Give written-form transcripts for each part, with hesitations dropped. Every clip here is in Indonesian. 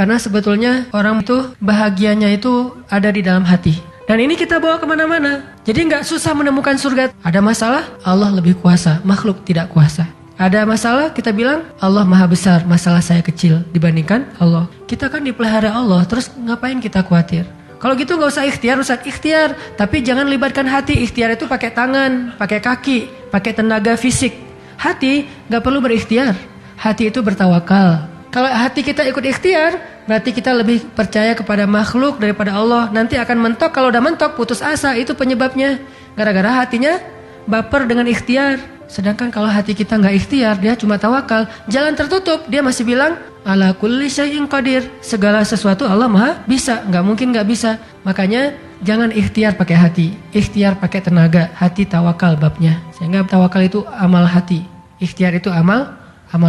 Karena sebetulnya orang itu bahagianya itu ada di dalam hati. Dan ini kita bawa kemana-mana. Jadi nggak susah menemukan surga. Ada masalah, Allah lebih kuasa, makhluk tidak kuasa. Ada masalah, kita bilang Allah maha besar, masalah saya kecil dibandingkan Allah. Kita kan dipelihara Allah, terus ngapain kita khawatir? Kalau gitu nggak usah ikhtiar, Ustaz. Ikhtiar, tapi jangan libatkan hati. Ikhtiar itu pakai tangan, pakai kaki, pakai tenaga fisik. Hati nggak perlu berikhtiar. Hati itu bertawakal. Kalau hati kita ikut ikhtiar, berarti kita lebih percaya kepada makhluk daripada Allah. Nanti akan mentok, kalau udah mentok putus asa, itu penyebabnya. Gara-gara hatinya baper dengan ikhtiar. Sedangkan kalau hati kita nggak ikhtiar, dia cuma tawakal, jalan tertutup, dia masih bilang ala kulli syai'in qadir, segala sesuatu Allah maha bisa, nggak mungkin nggak bisa. Makanya jangan ikhtiar pakai hati, ikhtiar pakai tenaga, hati tawakal babnya. Sehingga tawakal itu amal hati, ikhtiar itu amal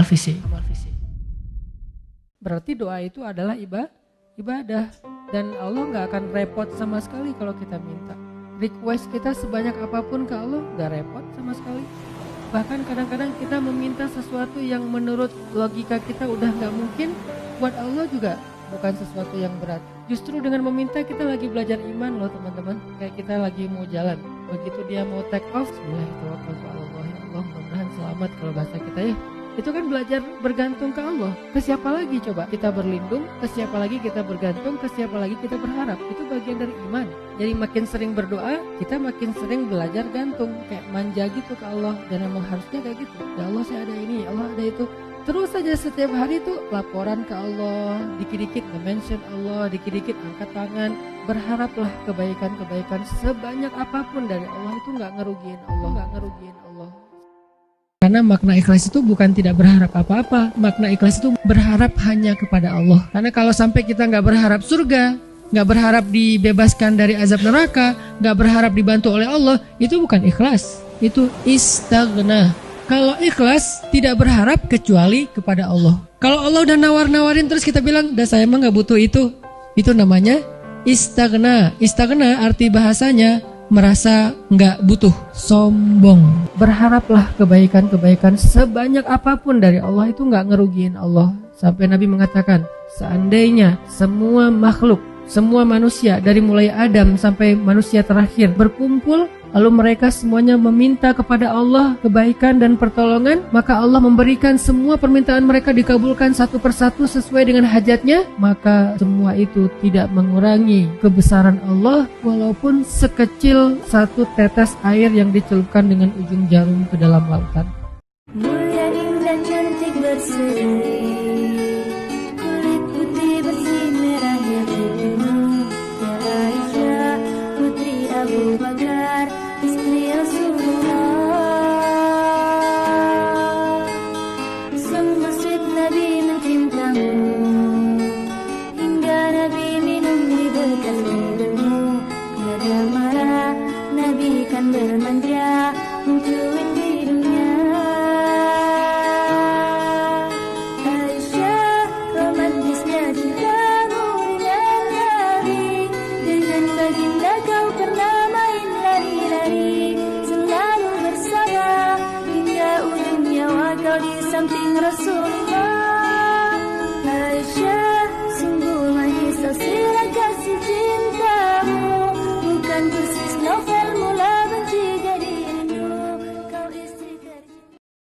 fisik. Berarti doa itu adalah ibadah, dan Allah nggak akan repot sama sekali kalau kita minta. Request kita sebanyak apapun ke Allah nggak repot sama sekali. Bahkan kadang-kadang kita meminta sesuatu yang menurut logika kita udah gak mungkin, buat Allah juga bukan sesuatu yang berat. Justru dengan meminta kita lagi belajar iman loh teman-teman. Kayak kita lagi mau jalan, begitu dia mau take off, bismillahirrahmanirrahim, ya Allah mudah-mudahan selamat kalau bahasa kita ya. Itu kan belajar bergantung ke Allah. Ke siapa lagi coba kita berlindung, ke siapa lagi kita bergantung, ke siapa lagi kita berharap. Itu bagian dari iman. Jadi makin sering berdoa, kita makin sering belajar gantung, kayak manja gitu ke Allah. Dan memang harusnya kayak gitu. Ya Allah saya ada ini, Allah ada itu. Terus saja setiap hari itu laporan ke Allah, dikit-dikit nge-mention Allah, dikit-dikit angkat tangan. Berharaplah kebaikan-kebaikan sebanyak apapun dari Allah, itu nggak ngerugiin Allah, Karena makna ikhlas itu bukan tidak berharap apa-apa. Makna ikhlas itu berharap hanya kepada Allah. Karena kalau sampai kita nggak berharap surga, nggak berharap dibebaskan dari azab neraka, nggak berharap dibantu oleh Allah, itu bukan ikhlas. Itu istaghna. Kalau ikhlas tidak berharap kecuali kepada Allah. Kalau Allah udah nawar-nawarin terus kita bilang, dah saya mah nggak butuh itu. Itu namanya istaghna. Istaghna arti bahasanya merasa nggak butuh, sombong. Berharaplah kebaikan-kebaikan sebanyak apapun dari Allah, itu nggak ngerugiin Allah. Sampai Nabi mengatakan, seandainya semua makhluk, semua manusia dari mulai Adam sampai manusia terakhir berkumpul, lalu mereka semuanya meminta kepada Allah kebaikan dan pertolongan, maka Allah memberikan semua permintaan mereka dikabulkan satu persatu sesuai dengan hajatnya, maka semua itu tidak mengurangi kebesaran Allah walaupun sekecil satu tetes air yang dicelupkan dengan ujung jarum ke dalam lautan. Mulia indah cantik berseri, kulit putih bersih merahnya tubuhmu, ya Aisyah putri Abu Bakar, istri Rasulullah. Sungguh sweet Nabi mencintamu, hingga Nabi minum di bekas hidungmu. Tiada marah, Nabi kan bermanja, mencuit hidungnya. Aisyah, romantisnya cintamu dengan Nabi, dengan baginda kau pernah main lari-lari, selalu bersama hingga ujung nyawa kau di samping Rasulullah. Aisyah, sungguh manis silak kasih cintamu, bukan persis